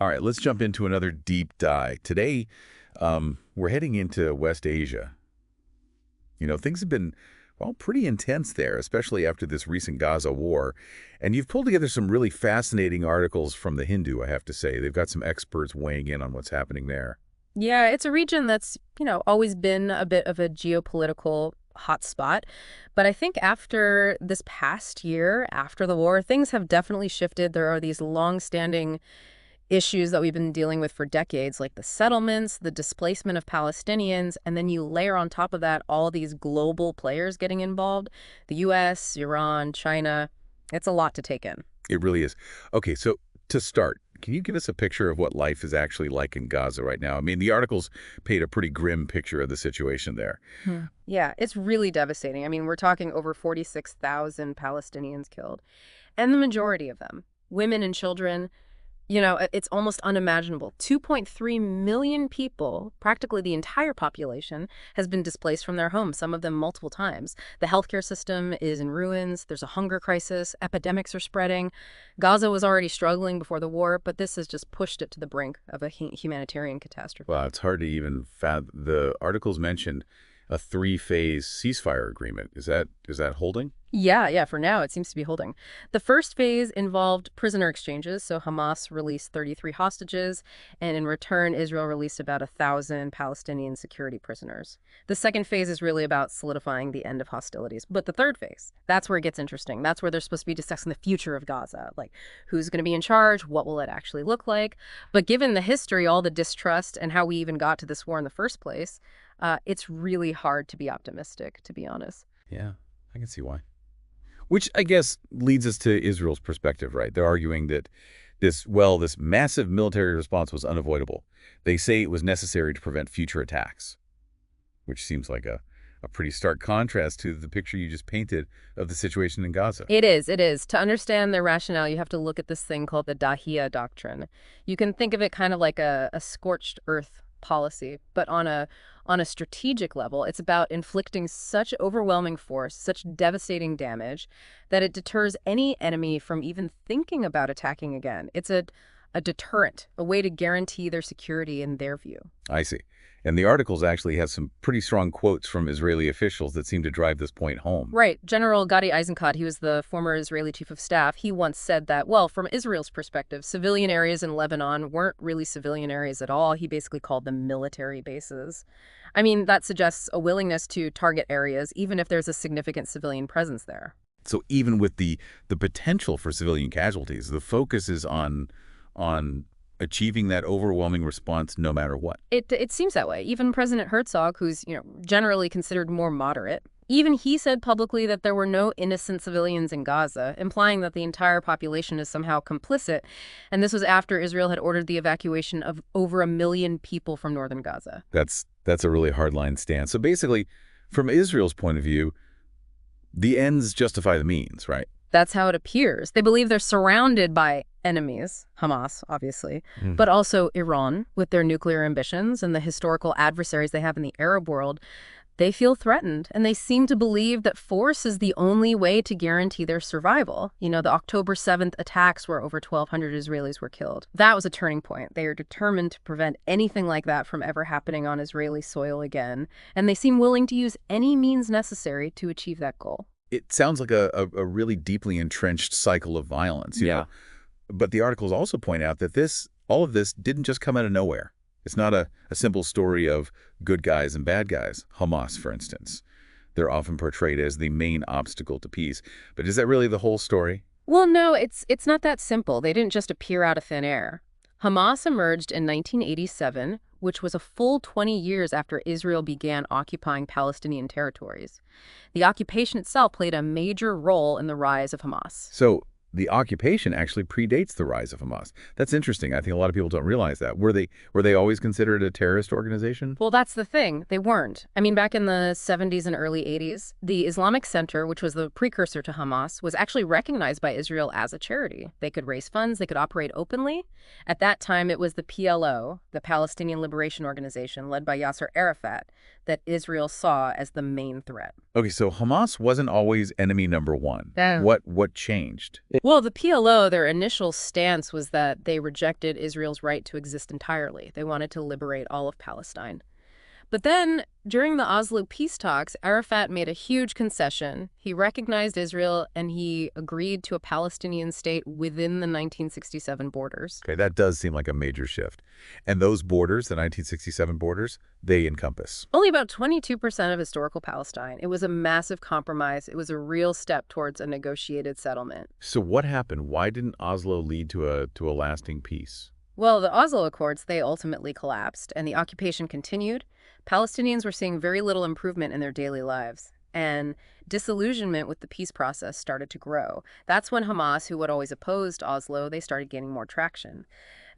All right, let's jump into another deep dive. Today, we're heading into West Asia. Things have been, well, pretty intense there, especially after this recent Gaza war. And you've pulled together some really fascinating articles from The Hindu, I have to say. They've got some experts weighing in on what's happening there. Yeah, it's a region that's, always been a bit of a geopolitical hotspot. But I think after this past year, after the war, things have definitely shifted. There are these long-standing issues that we've been dealing with for decades, like the settlements, the displacement of Palestinians, and then you layer on top of that all these global players getting involved, the U.S., Iran, China. It's a lot to take in. It really is. Okay, so to start, can you give us a picture of what life is actually like in Gaza right now? I mean, the articles paint a pretty grim picture of the situation there. Yeah, it's really devastating. I mean, we're talking over 46,000 Palestinians killed, and the majority of them, women and children. It's almost unimaginable. 2.3 million people, practically the entire population, has been displaced from their homes, some of them multiple times. The healthcare system is in ruins. There's a hunger crisis. Epidemics are spreading. Gaza was already struggling before the war, but this has just pushed it to the brink of a humanitarian catastrophe. Wow, it's hard to even fathom. The articles mentioned a three-phase ceasefire agreement. Is that holding? Yeah, for now it seems to be holding. The first phase involved prisoner exchanges, so Hamas released 33 hostages, and in return, Israel released about 1,000 Palestinian security prisoners. The second phase is really about solidifying the end of hostilities. But the third phase, that's where it gets interesting. That's where they're supposed to be discussing the future of Gaza, like who's going to be in charge, what will it actually look like. But given the history, all the distrust, and how we even got to this war in the first place, it's really hard to be optimistic, to be honest. Yeah, I can see why. Which, I guess, leads us to Israel's perspective, right? They're arguing that this massive military response was unavoidable. They say it was necessary to prevent future attacks, which seems like a pretty stark contrast to the picture you just painted of the situation in Gaza. It is. To understand their rationale, you have to look at this thing called the Dahiya Doctrine. You can think of it kind of like a scorched earth policy, but on a strategic level, it's about inflicting such overwhelming force, such devastating damage, that it deters any enemy from even thinking about attacking again. It's a deterrent, a way to guarantee their security in their view. I see. And the articles actually have some pretty strong quotes from Israeli officials that seem to drive this point home. Right. General Gadi Eisenkot, he was the former Israeli chief of staff, he once said that, well, from Israel's perspective, civilian areas in Lebanon weren't really civilian areas at all. He basically called them military bases. I mean, that suggests a willingness to target areas, even if there's a significant civilian presence there. So even with the potential for civilian casualties, the focus is on achieving that overwhelming response no matter what. It seems that way. Even President Herzog, who's generally considered more moderate, even he said publicly that there were no innocent civilians in Gaza, implying that the entire population is somehow complicit. And this was after Israel had ordered the evacuation of over 1 million people from northern Gaza. That's a really hardline stance. So basically, from Israel's point of view, the ends justify the means, right? That's how it appears. They believe they're surrounded by enemies, Hamas, obviously, but also Iran with their nuclear ambitions and the historical adversaries they have in the Arab world. They feel threatened, and they seem to believe that force is the only way to guarantee their survival. The October 7th attacks where over 1,200 Israelis were killed. That was a turning point. They are determined to prevent anything like that from ever happening on Israeli soil again, and they seem willing to use any means necessary to achieve that goal. It sounds like a really deeply entrenched cycle of violence. You know? But the articles also point out that all of this didn't just come out of nowhere. It's not a simple story of good guys and bad guys. Hamas, for instance. They're often portrayed as the main obstacle to peace. But is that really the whole story? Well, no, it's not that simple. They didn't just appear out of thin air. Hamas emerged in 1987, which was a full 20 years after Israel began occupying Palestinian territories. The occupation itself played a major role in the rise of Hamas. So the occupation actually predates the rise of Hamas. That's interesting. I think a lot of people don't realize that. Were they always considered a terrorist organization? Well, that's the thing. They weren't. I mean, back in the 70s and early 80s, the Islamic Center, which was the precursor to Hamas, was actually recognized by Israel as a charity. They could raise funds. They could operate openly. At that time, it was the PLO, the Palestinian Liberation Organization, led by Yasser Arafat, that Israel saw as the main threat. Okay, so Hamas wasn't always enemy number one. Yeah. What changed? Well, the PLO, their initial stance was that they rejected Israel's right to exist entirely. They wanted to liberate all of Palestine. But then, during the Oslo peace talks, Arafat made a huge concession. He recognized Israel and he agreed to a Palestinian state within the 1967 borders. Okay, that does seem like a major shift. And those borders, the 1967 borders, they encompass. Only about 22% of historical Palestine. It was a massive compromise. It was a real step towards a negotiated settlement. So what happened? Why didn't Oslo lead to a lasting peace? Well, the Oslo Accords, they ultimately collapsed, and the occupation continued. Palestinians were seeing very little improvement in their daily lives, and disillusionment with the peace process started to grow. That's when Hamas, who had always opposed Oslo, they started gaining more traction.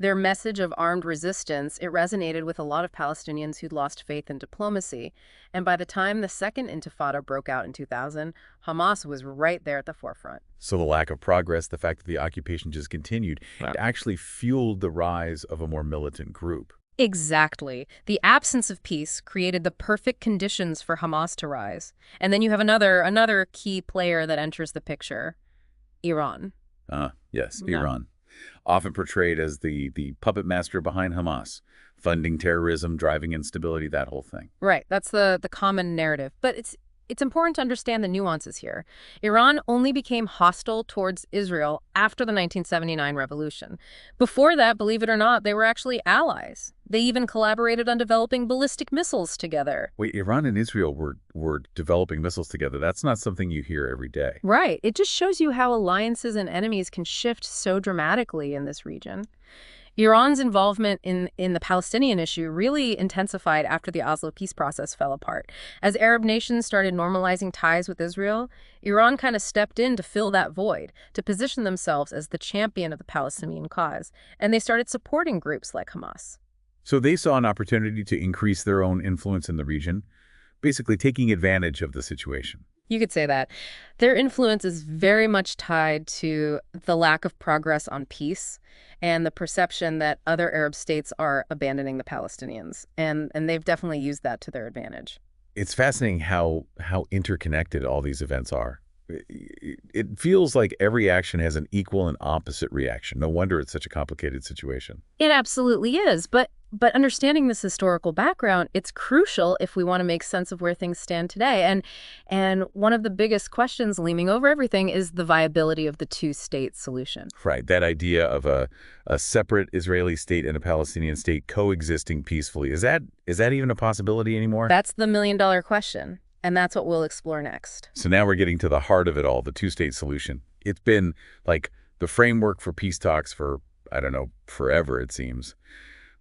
Their message of armed resistance, it resonated with a lot of Palestinians who'd lost faith in diplomacy. And by the time the second intifada broke out in 2000, Hamas was right there at the forefront. So the lack of progress, the fact that the occupation just continued, Wow. it actually fueled the rise of a more militant group. Exactly. The absence of peace created the perfect conditions for Hamas to rise. And then you have another key player that enters the picture, Iran. Yes, Yeah. Iran. Often portrayed as the puppet master behind Hamas, funding terrorism, driving instability, that whole thing. Right. That's the common narrative. But it's important to understand the nuances here. Iran only became hostile towards Israel after the 1979 revolution. Before that, believe it or not, they were actually allies. They even collaborated on developing ballistic missiles together. Wait, Iran and Israel were developing missiles together. That's not something you hear every day. Right. It just shows you how alliances and enemies can shift so dramatically in this region. Iran's involvement in the Palestinian issue really intensified after the Oslo peace process fell apart. As Arab nations started normalizing ties with Israel, Iran kind of stepped in to fill that void, to position themselves as the champion of the Palestinian cause. And they started supporting groups like Hamas. So they saw an opportunity to increase their own influence in the region, basically taking advantage of the situation. You could say that. Their influence is very much tied to the lack of progress on peace and the perception that other Arab states are abandoning the Palestinians. And they've definitely used that to their advantage. It's fascinating how interconnected all these events are. It feels like every action has an equal and opposite reaction. No wonder it's such a complicated situation. It absolutely is. But understanding this historical background, it's crucial if we want to make sense of where things stand today. And one of the biggest questions looming over everything is the viability of the two-state solution. Right. That idea of a separate Israeli state and a Palestinian state coexisting peacefully. Is that even a possibility anymore? That's the million-dollar question. And that's what we'll explore next. So now we're getting to the heart of it all, the two-state solution. It's been like the framework for peace talks for, I don't know, forever, it seems.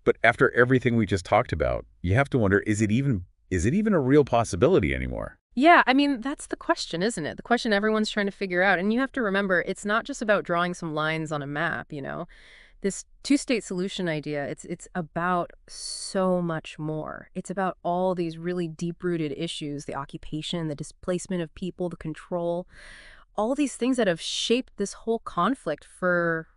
But after everything we just talked about, you have to wonder, is it even a real possibility anymore? Yeah, I mean, that's the question, isn't it? The question everyone's trying to figure out. And you have to remember, it's not just about drawing some lines on a map, you know? This two-state solution idea, it's about so much more. It's about all these really deep-rooted issues, the occupation, the displacement of people, the control, all these things that have shaped this whole conflict for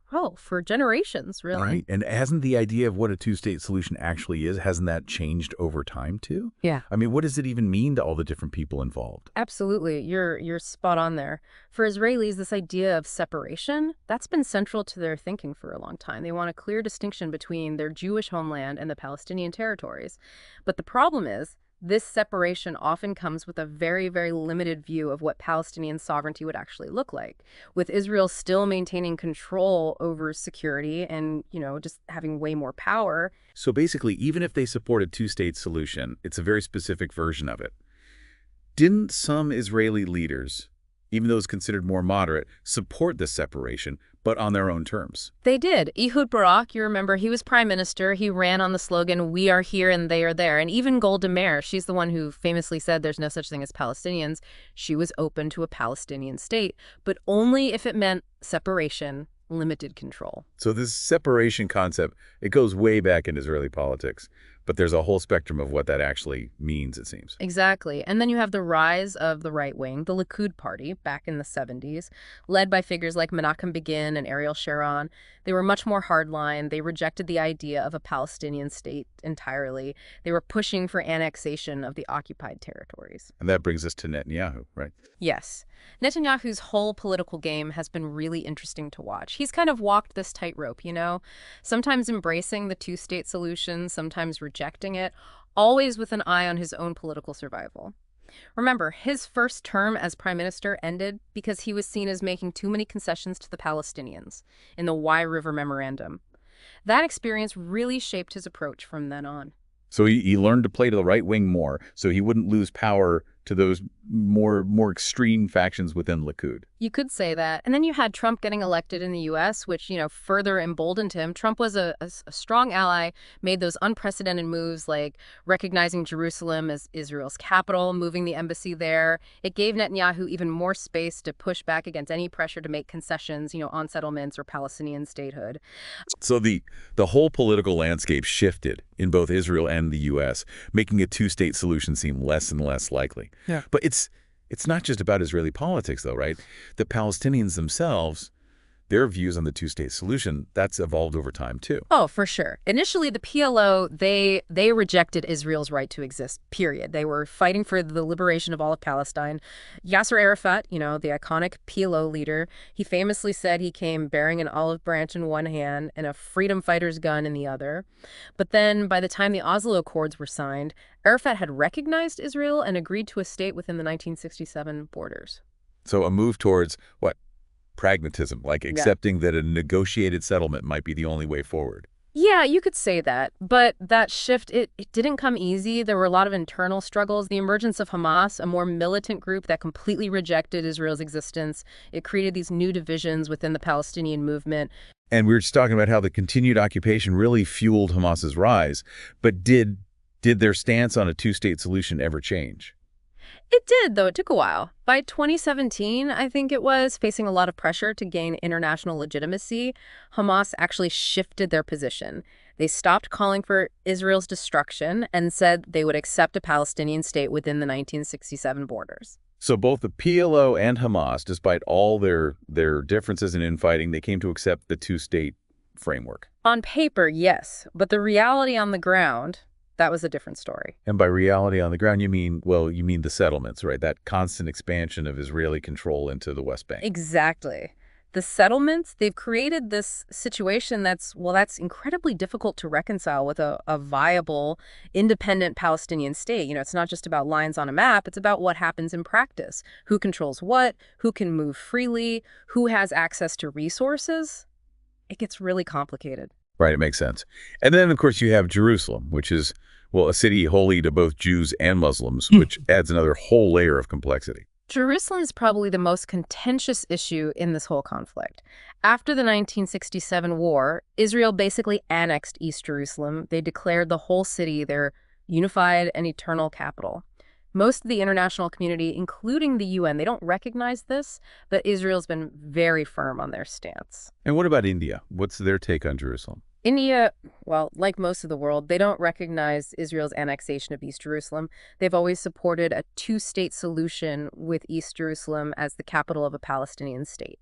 generations, really. Right. And hasn't the idea of what a two-state solution actually is, hasn't that changed over time too? Yeah. I mean, what does it even mean to all the different people involved? Absolutely. You're spot on there. For Israelis, this idea of separation, that's been central to their thinking for a long time. They want a clear distinction between their Jewish homeland and the Palestinian territories. But the problem is, this separation often comes with a very, very limited view of what Palestinian sovereignty would actually look like, with Israel still maintaining control over security and, just having way more power. So basically, even if they support a two-state solution, it's a very specific version of it. Didn't some Israeli leaders, even those considered more moderate, support this separation, but on their own terms? They did. Ehud Barak, you remember, he was prime minister. He ran on the slogan, "We are here and they are there." And even Golda Meir, she's the one who famously said there's no such thing as Palestinians. She was open to a Palestinian state, but only if it meant separation, limited control. So this separation concept, it goes way back in Israeli politics. but there's a whole spectrum of what that actually means, it seems. Exactly. And then you have the rise of the right wing, the Likud party, back in the 70s, led by figures like Menachem Begin and Ariel Sharon. They were much more hardline. They rejected the idea of a Palestinian state entirely. They were pushing for annexation of the occupied territories. And that brings us to Netanyahu, right? Yes. Netanyahu's whole political game has been really interesting to watch. He's kind of walked this tightrope, sometimes embracing the two-state solution, sometimes rejecting it, always with an eye on his own political survival. Remember, his first term as prime minister ended because he was seen as making too many concessions to the Palestinians in the Wye River Memorandum. That experience really shaped his approach from then on. So he learned to play to the right wing more, so he wouldn't lose power to those more extreme factions within Likud. You could say that. And then you had Trump getting elected in the U.S., which, further emboldened him. Trump was a strong ally, made those unprecedented moves like recognizing Jerusalem as Israel's capital, moving the embassy there. It gave Netanyahu even more space to push back against any pressure to make concessions, on settlements or Palestinian statehood. So the whole political landscape shifted in both Israel and the U.S., making a two-state solution seem less and less likely. Yeah. But it's not just about Israeli politics, though, right? The Palestinians themselves, their views on the two-state solution, that's evolved over time, too. Oh, for sure. Initially, the PLO, they rejected Israel's right to exist, period. They were fighting for the liberation of all of Palestine. Yasser Arafat, the iconic PLO leader, he famously said he came bearing an olive branch in one hand and a freedom fighter's gun in the other. But then, by the time the Oslo Accords were signed, Arafat had recognized Israel and agreed to a state within the 1967 borders. So a move towards, what? Pragmatism, like accepting that a negotiated settlement might be the only way forward. Yeah, you could say that. But that shift, it didn't come easy. There were a lot of internal struggles. The emergence of Hamas, a more militant group that completely rejected Israel's existence, it created these new divisions within the Palestinian movement. And we were just talking about how the continued occupation really fueled Hamas's rise. But did their stance on a two-state solution ever change? It did, though it took a while. By 2017, I think it was, facing a lot of pressure to gain international legitimacy, Hamas actually shifted their position. They stopped calling for Israel's destruction and said they would accept a Palestinian state within the 1967 borders. So both the PLO and Hamas, despite all their differences in infighting, they came to accept the two-state framework. On paper, yes, but the reality on the ground, that was a different story. And by reality on the ground, you mean the settlements, right? That constant expansion of Israeli control into the West Bank. Exactly. The settlements, they've created this situation that's incredibly difficult to reconcile with a viable, independent Palestinian state. It's not just about lines on a map. It's about what happens in practice. Who controls what? Who can move freely? Who has access to resources? It gets really complicated. Right, it makes sense. And then, of course, you have Jerusalem, which is, a city holy to both Jews and Muslims, which adds another whole layer of complexity. Jerusalem is probably the most contentious issue in this whole conflict. After the 1967 war, Israel basically annexed East Jerusalem. They declared the whole city their unified and eternal capital. Most of the international community, including the UN, they don't recognize this, but Israel's been very firm on their stance. And what about India? What's their take on Jerusalem? India, like most of the world, they don't recognize Israel's annexation of East Jerusalem. They've always supported a two-state solution with East Jerusalem as the capital of a Palestinian state.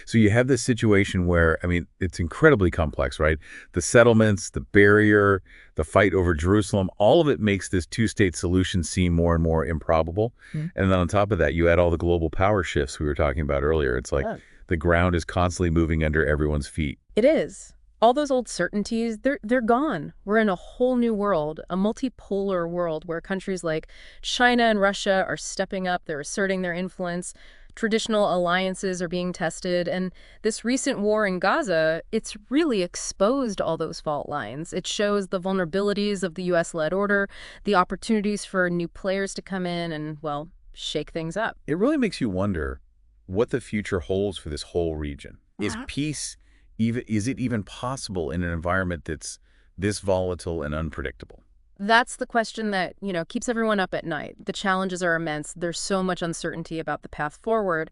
So you have this situation where, it's incredibly complex, right? The settlements, the barrier, the fight over Jerusalem, all of it makes this two-state solution seem more and more improbable. And then on top of that, you add all the global power shifts we were talking about earlier. It's like the ground is constantly moving under everyone's feet. It is. All those old certainties, they're gone. We're in a whole new world, a multipolar world where countries like China and Russia are stepping up, they're asserting their influence. Traditional alliances are being tested, and this recent war in Gaza, it's really exposed all those fault lines. It shows the vulnerabilities of the U.S.-led order, the opportunities for new players to come in and, shake things up. It really makes you wonder what the future holds for this whole region. Is peace, is it even possible in an environment that's this volatile and unpredictable? That's the question that, keeps everyone up at night. The challenges are immense. There's so much uncertainty about the path forward.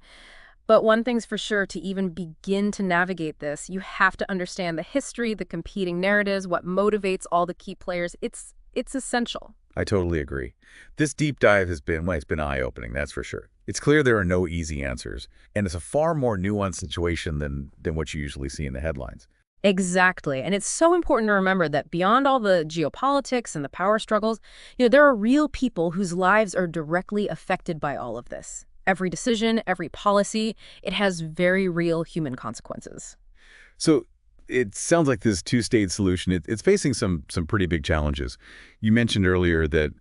But one thing's for sure, to even begin to navigate this, you have to understand the history, the competing narratives, what motivates all the key players. It's it's essential. I totally agree. This deep dive has been, well, it's been eye-opening, that's for sure. It's clear there are no easy answers, and it's a far more nuanced situation than what you usually see in the headlines. Exactly. And it's so important to remember that beyond all the geopolitics and the power struggles, there are real people whose lives are directly affected by all of this. Every decision, every policy, it has very real human consequences. So it sounds like this two-state solution, it's facing some pretty big challenges. You mentioned earlier that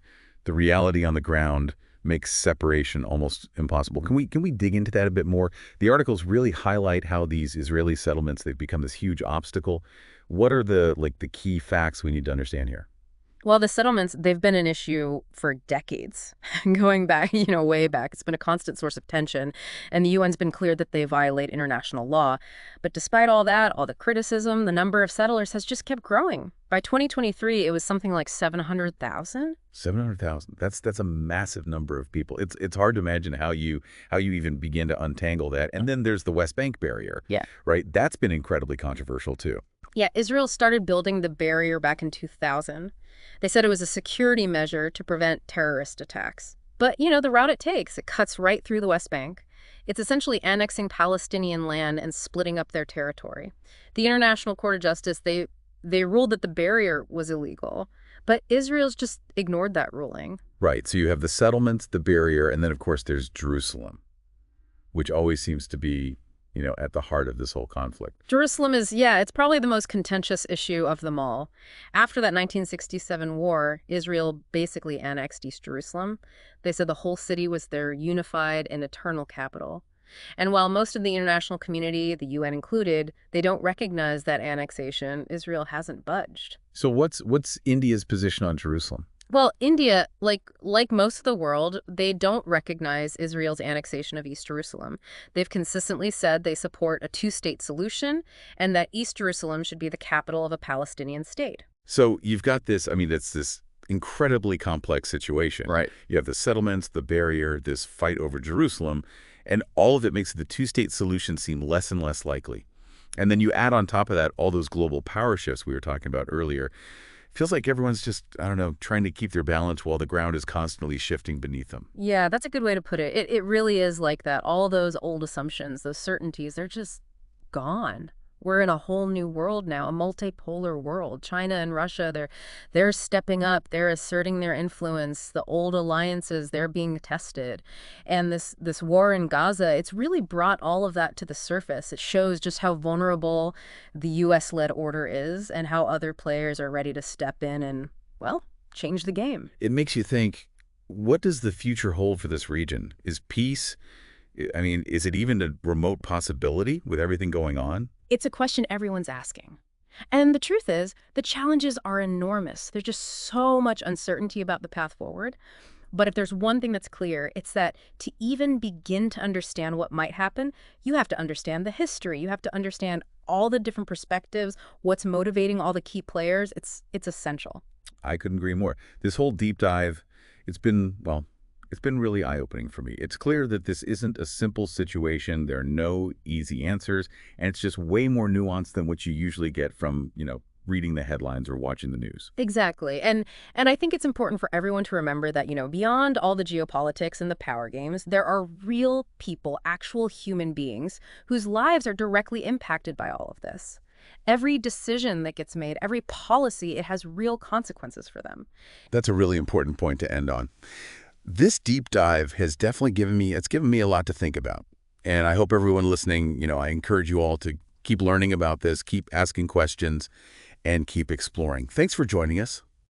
the reality on the ground makes separation almost impossible. Can we dig into that a bit more? The articles really highlight how these Israeli settlements, they've become this huge obstacle. What are the key facts we need to understand here? Well, the settlements, they've been an issue for decades, going back, way back. It's been a constant source of tension, and the UN's been clear that they violate international law. But despite all that, all the criticism, the number of settlers has just kept growing. By 2023, it was something like 700,000. 700,000. That's a massive number of people. It's hard to imagine how you even begin to untangle that. And then there's the West Bank barrier. Yeah. Right? That's been incredibly controversial too. Yeah, Israel started building the barrier back in 2000. They said it was a security measure to prevent terrorist attacks. But, the route it takes, it cuts right through the West Bank. It's essentially annexing Palestinian land and splitting up their territory. The International Court of Justice, they ruled that the barrier was illegal, but Israel's just ignored that ruling. Right. So you have the settlements, the barrier, and then, of course, there's Jerusalem, which always seems to be at the heart of this whole conflict. Jerusalem is, it's probably the most contentious issue of them all. After that 1967 war, Israel basically annexed East Jerusalem. They said the whole city was their unified and eternal capital. And while most of the international community, the UN included, they don't recognize that annexation, Israel hasn't budged. So what's India's position on Jerusalem? Well, India, like most of the world, they don't recognize Israel's annexation of East Jerusalem. They've consistently said they support a two-state solution and that East Jerusalem should be the capital of a Palestinian state. So you've got this, it's this incredibly complex situation. Right. You have the settlements, the barrier, this fight over Jerusalem, and all of it makes the two-state solution seem less and less likely. And then you add on top of that all those global power shifts we were talking about earlier. Feels like everyone's just, trying to keep their balance while the ground is constantly shifting beneath them. Yeah, that's a good way to put it. It really is like that. All those old assumptions, those certainties, they're just gone. We're in a whole new world now, a multipolar world. China and Russia, they're stepping up. They're asserting their influence. The old alliances, they're being tested. And this war in Gaza, it's really brought all of that to the surface. It shows just how vulnerable the U.S.-led order is and how other players are ready to step in and, change the game. It makes you think, what does the future hold for this region? Is peace, is it even a remote possibility with everything going on? It's a question everyone's asking. And the truth is, the challenges are enormous. There's just so much uncertainty about the path forward. But if there's one thing that's clear, it's that to even begin to understand what might happen, you have to understand the history. You have to understand all the different perspectives, what's motivating all the key players. It's essential. I couldn't agree more. This whole deep dive, it's been really eye-opening for me. It's clear that this isn't a simple situation. There are no easy answers, and it's just way more nuanced than what you usually get from, reading the headlines or watching the news. Exactly. And I think it's important for everyone to remember that, beyond all the geopolitics and the power games, there are real people, actual human beings, whose lives are directly impacted by all of this. Every decision that gets made, every policy, it has real consequences for them. That's a really important point to end on. This deep dive has definitely given me a lot to think about. And I hope everyone listening, I encourage you all to keep learning about this, keep asking questions, and keep exploring. Thanks for joining us.